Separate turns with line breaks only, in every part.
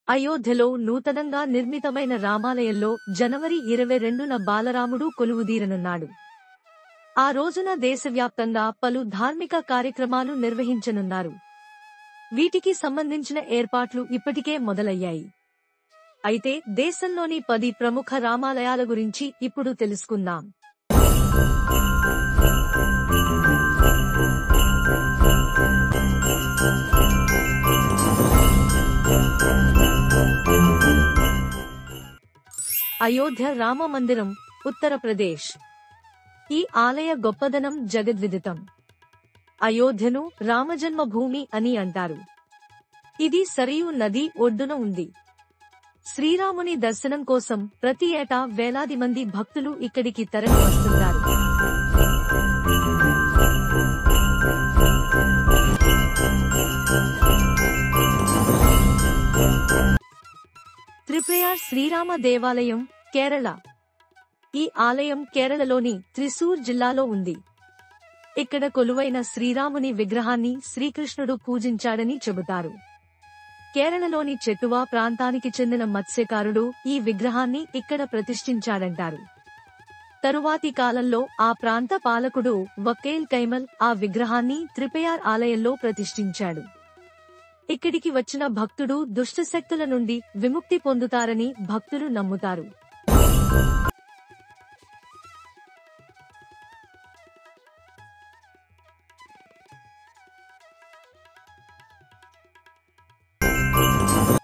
అయోధ్యలో నూతనంగా నిర్మితమైన రామాలయంలో జనవరి 22న బాలరాముడు కొలువుదీరనున్నాడు. ఆ రోజున దేశవ్యాప్తంగా పలు ధార్మిక కార్యక్రమాలు నిర్వహించనున్నారు. వీటికి సంబంధించిన ఏర్పాట్లు ఇప్పటికే మొదలయ్యాయి. అయితే దేశంలోని 10 ప్రముఖ రామాలయాల గురించి ఇప్పుడు తెలుసుకుందాం. అయోధ్య రామ మందిరం, ఉత్తరప్రదేశ్. ఈ ఆలయ గొప్పదనం జగద్విదితం. అయోధ్యను రామజన్మభూమి అని అంటారు. ఇది సరియు నది ఒడ్డున ఉంది. శ్రీరాముని దర్శనం కోసం ప్రతి ఏటా వేలాది మంది భక్తులు ఇక్కడికి తరలి వస్తుంటారు. త్రిప్రయార్ శ్రీరామ దేవాలయం, కేరళ. ఈ ఆలయం కేరళలోని త్రిశూర్ జిల్లాలో ఉంది. ఇక్కడ కొలువైన శ్రీరాముని విగ్రహాన్ని శ్రీకృష్ణుడు పూజించాడని చెబుతారు. కేరళలోని చెట్టువా ప్రాంతానికి చెందిన మత్స్యకారుడు ఈ విగ్రహాన్ని ఇక్కడ ప్రతిష్ఠించాడంటారు. తరువాతి కాలంలో ఆ ప్రాంత పాలకుడు వకేల్ కైమల్ ఆ విగ్రహాన్ని త్రిప్రయార్ ఆలయంలో ప్రతిష్ఠించాడు. ఇక్కడికి వచ్చిన భక్తుడు దుష్టశక్తుల నుండి విముక్తి పొందుతారని భక్తులు నమ్ముతారు.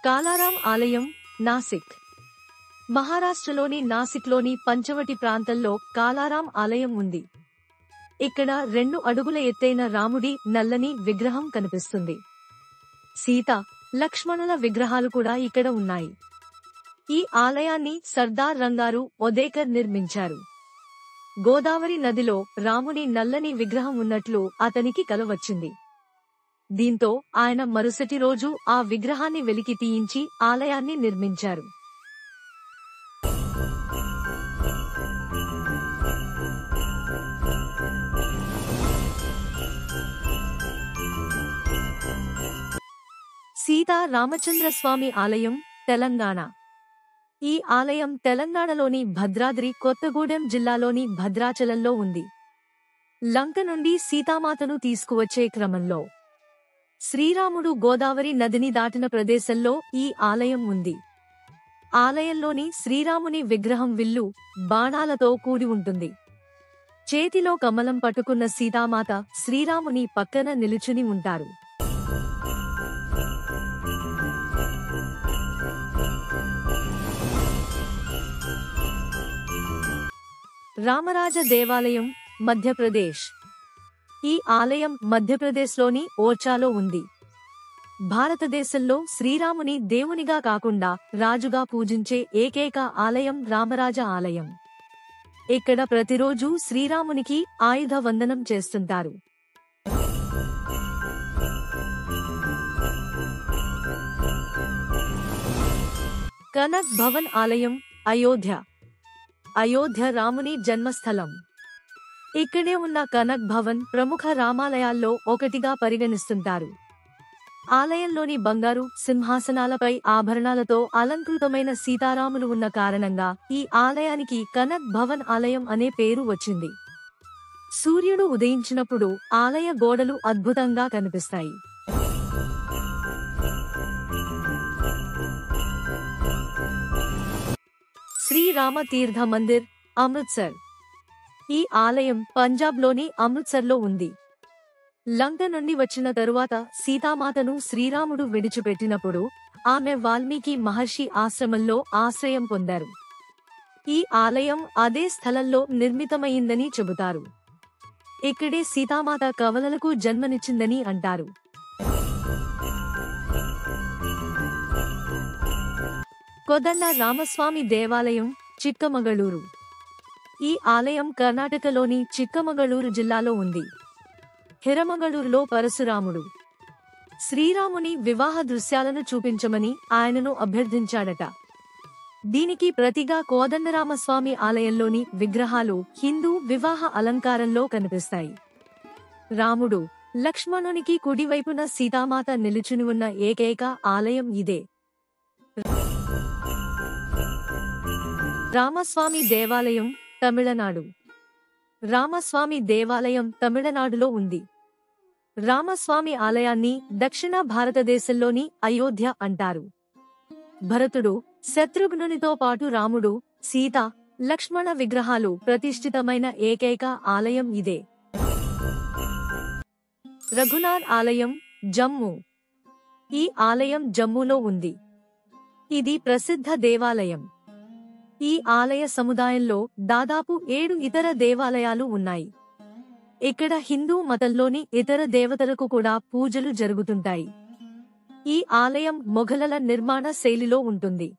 కాలారాం ఆలయం, నాసిక్. మహారాష్ట్రలోని నాసిక్లోని పంచవటి ప్రాంతంలో కాలారాం ఆలయం ఉంది. ఇక్కడ 2 అడుగుల ఎత్తైన రాముడి నల్లని విగ్రహం కనిపిస్తుంది. సీత, లక్ష్మణుల విగ్రహాలు కూడా ఇక్కడ ఉన్నాయి. ఈ ఆలయాన్ని సర్దార్ రంగారు ఒదేకర్ నిర్మించారు. గోదావరి నదిలో రాముని నల్లని విగ్రహం ఉన్నట్లు అతనికి కల వచ్చింది. దీంతో ఆయన మరుసటి రోజు ఆ విగ్రహాన్ని వెలికి తీయించి ఆలయాన్ని నిర్మించారు. సీతా రామచంద్రస్వామి ఆలయం, తెలంగాణ. ఈ ఆలయం తెలంగాణలోని భద్రాద్రి కొత్తగూడెం జిల్లాలోని భద్రాచలంలో ఉంది. లంక నుండి సీతామాతను తీసుకువచ్చే క్రమంలో శ్రీరాముడు గోదావరి నదిని దాటిన ప్రదేశంలో ఈ ఆలయం ఉంది. ఆలయంలోని శ్రీరాముని విగ్రహం విల్లు, బాణాలతో కూడి ఉంటుంది. చేతిలో కమలం పట్టుకున్న సీతామాత శ్రీరాముని పక్కన నిలుచుని ఉంటారు. రామరాజ దేవాలయం, మధ్యప్రదేశ్. ఈ ఆలయం మధ్యప్రదేశ్లోని ఓర్చాలో ఉంది. భారతదేశంలో శ్రీరాముని దేవునిగా కాకుండా రాజుగా పూజించే ఏకైక ఆలయం రామరాజ ఆలయం. ఇక్కడ ప్రతిరోజు శ్రీరామునికి ఆయుధ వందనం చేస్తుంటారు. కనక్ భవన్ ఆలయం, అయోధ్య. అయోధ్య రాముని జన్మస్థలం. ఇక్కడే ఉన్న కనక్ భవన్ ప్రముఖ రామాలయాల్లో ఒకటిగా పరిగణిస్తుంటారు. ఆలయంలోని బంగారు సింహాసనాలపై ఆభరణాలతో అలంకృతమైన సీతారాములు ఉన్న కారణంగా ఈ ఆలయానికి కనక్ భవన్ ఆలయం అనే పేరు వచ్చింది. సూర్యుడు ఉదయించినప్పుడు ఆలయ గోడలు అద్భుతంగా కనిపిస్తాయి. శ్రీరామ తీర్థ మందిర్, అమృత్సర్. ఈ ఆలయం పంజాబ్లోని అమృత్సర్లో ఉంది. లంక నుండి వచ్చిన తరువాత సీతామాతను శ్రీరాముడు విడిచిపెట్టినప్పుడు ఆమె వాల్మీకి మహర్షి ఆశ్రమంలో ఆశ్రయం పొందారు. ఈ ఆలయం అదే స్థలంలో నిర్మితమైందని చెబుతారు. ఇక్కడే సీతామాత కవలలకు జన్మనిచ్చిందని అంటారు. కోదండ రామస్వామి దేవాలయం, చిక్కమగళూరు. ఈ ఆలయం కర్ణాటకలోని చిక్కమగళూరు జిల్లాలో ఉంది. హిరమగళూరులో పరశురాముడు శ్రీరాముని వివాహ దృశ్యాలను చూపించమని ఆయనను అభ్యర్థించాడట. దీనికి ప్రతిగా కోదండరామస్వామి ఆలయంలోని విగ్రహాలు హిందూ వివాహ అలంకారంలో కనిపిస్తాయి. రాముడు, లక్ష్మణునికి కుడివైపున సీతామాత నిలుచుని ఉన్న ఏకైక ఆలయం ఇదే. రామస్వామి దేవాలయం, తమిళనాడు. రామస్వామి దేవాలయం తమిళనాడులో ఉంది. రామస్వామి ఆలయాన్ని దక్షిణ భారతదేశంలోని అయోధ్య అంటారు. భరతుడు, శత్రుఘ్నునితో పాటు రాముడు, సీత, లక్ష్మణ విగ్రహాలు ప్రతిష్ఠితమైన ఏకైక ఆలయం ఇదే. రఘునాథ్ ఆలయం, జమ్మూ. ఈ ఆలయం జమ్మూలో ఉంది. ఇది ప్రసిద్ధ దేవాలయం. ఈ ఆలయ సముదాయంలో దాదాపు 7 ఇతర దేవాలయాలు ఉన్నాయి. ఇక్కడ హిందూ మతంలోని ఇతర దేవతలకు కూడా పూజలు జరుగుతుంటాయి. ఈ ఆలయం మొఘలుల నిర్మాణ శైలిలో ఉంటుంది.